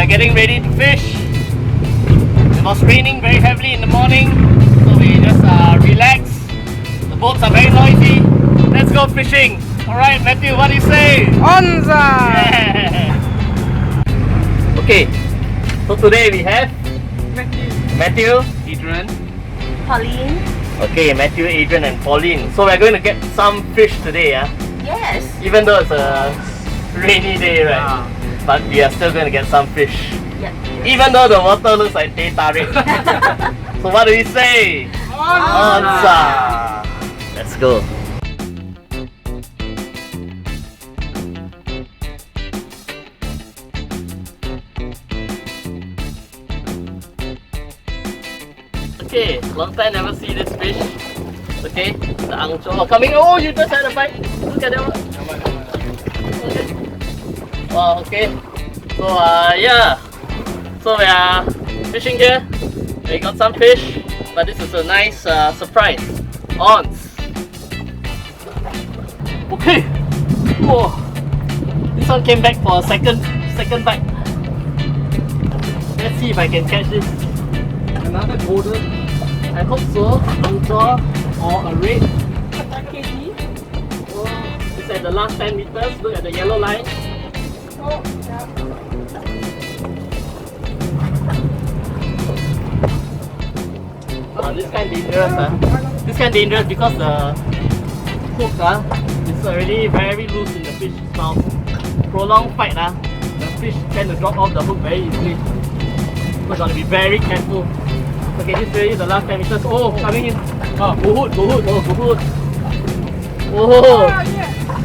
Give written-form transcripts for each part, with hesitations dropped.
are getting ready to fish. It was raining very heavily in the morning, so we just relax. The boats are very noisy. Let's go fishing. Alright, Matthew, what do you say? ONZZ! Yeah. Okay, so today we have Matthew, Adrian. Pauline? okay, Matthew, Adrian and Pauline. So we're going to get some fish today, Yes. even though it's a rainy day, right? But we are still going to get some fish. Yep. Even though the water looks like Tarik. So what do we say? ONZZ! Let's go. Okay, long time never see this fish. Okay, the angcho coming. Oh, you just had a bite. Look at that one. Okay. Wow, okay. So yeah. So we are fishing here. We got some fish, but this is a nice surprise. ONZZ. Okay. Whoa. This one came back for a second bite. Let's see if I can catch this. Another golden. I hope so. Angcho or a red. Oh, it's at the last 10 meters. Look at the yellow line. Oh, yeah. This kind dangerous. This kind dangerous because the hook is already very loose in the fish's mouth. Prolonged fight, the fish tend to drop off the hook very easily. So we're gonna be very careful. Okay, this is really the last 10 meters. Oh, coming in. Oh, go hood. Oh, go hood.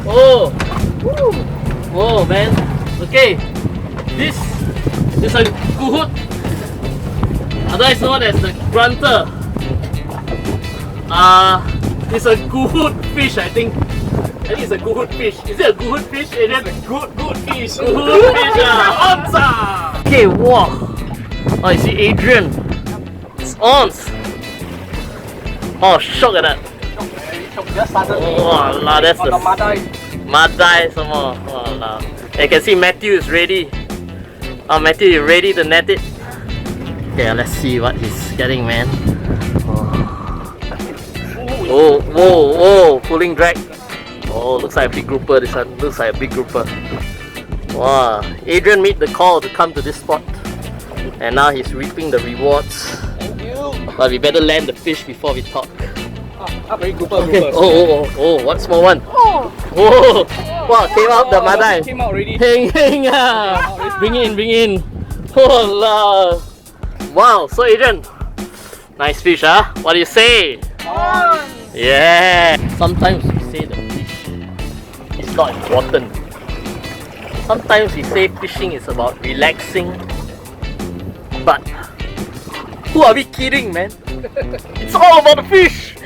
Oh, oh, oh, man. Okay, this is a guhut, otherwise known as the grunter. It's a guhut fish, I think. I think it's a guhut fish. Is it a guhut fish? It is a good fish. Guhut fish, ONZZ! Okay, wow. Oh, you see Adrian. It's ONZZ. Oh, shock at that. Just started. Oh, la, that's the Madai some more. Oh, la. You can see Matthew is ready. Oh, Matthew, you ready to net it? Okay, let's see what he's getting, man. Oh, whoa, pulling drag. Oh, looks like a big grouper. This one looks like a big grouper. Wow, Adrian made the call to come to this spot, and now he's reaping the rewards. Thank you. But we better land the fish before we talk. Very grouper. Okay. Oh, one small one. Oh! Whoa! Wow, came out the madai. Came out already. Heng. Bring in. Oh la. Wow, so Adrian, nice fish, What do you say? Yeah. Sometimes we say the fish is not important. Sometimes we say fishing is about relaxing. But who are we kidding, man? It's all about the fish.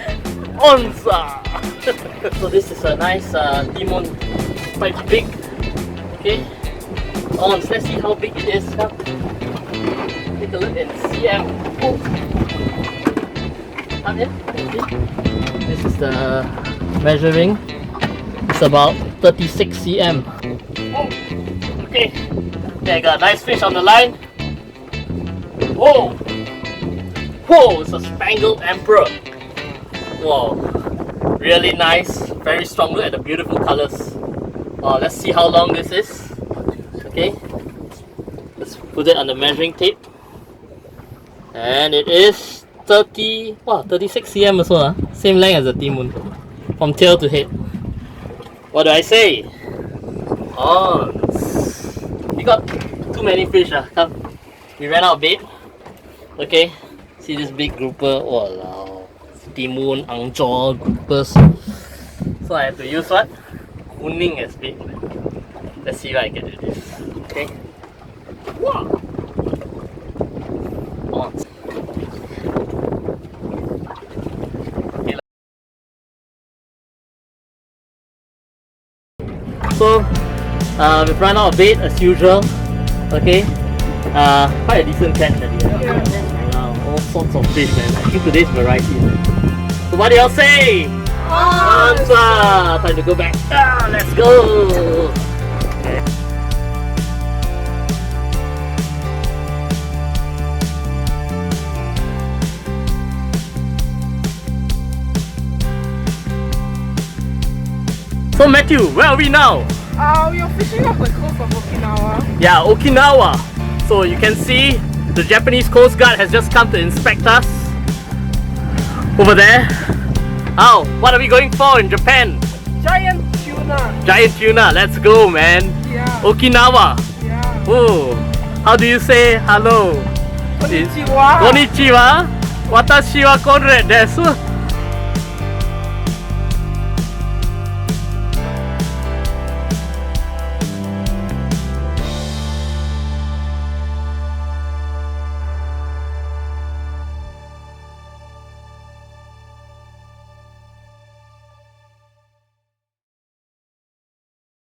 ONZZ! So this is a nice demon, quite big. Okay, ONZZ. Let's see how big it is. Take a look in cm. Oh. Come here. This is the measuring. It's about 36 cm. Oh. Okay. There, I got a nice fish on the line. Whoa! It's a spangled emperor. Wow, really nice, very strong. Look at the beautiful colors. Let's see how long this is. Okay, let's put it on the measuring tape. And it is 36 cm also. Same length as the T-moon, from tail to head. What do I say? ONZZ. We got too many fish. Come, we ran out of bait. Okay, see this big grouper. Wow. Timun, angcho, groupers. So I have to use what? Kuning as bait. Let's see what I get with this. Okay. Wow. ONZZ. Okay. So we've run out of bait as usual. Okay. Quite a decent catch at the end. All sorts of fish, man. I think today's variety. So what do y'all say? ONZZ! Time to go back. Let's go! So Matthew, where are we now? We are fishing off the coast of Okinawa. Yeah, Okinawa. So you can see the Japanese Coast Guard has just come to inspect us. Over there. Oh, what are we going for in Japan? Giant tuna. Giant tuna, let's go man. Yeah. Okinawa. Yeah. Oh, how do you say hello? Konnichiwa. Konnichiwa. Watashi wa Conrad desu.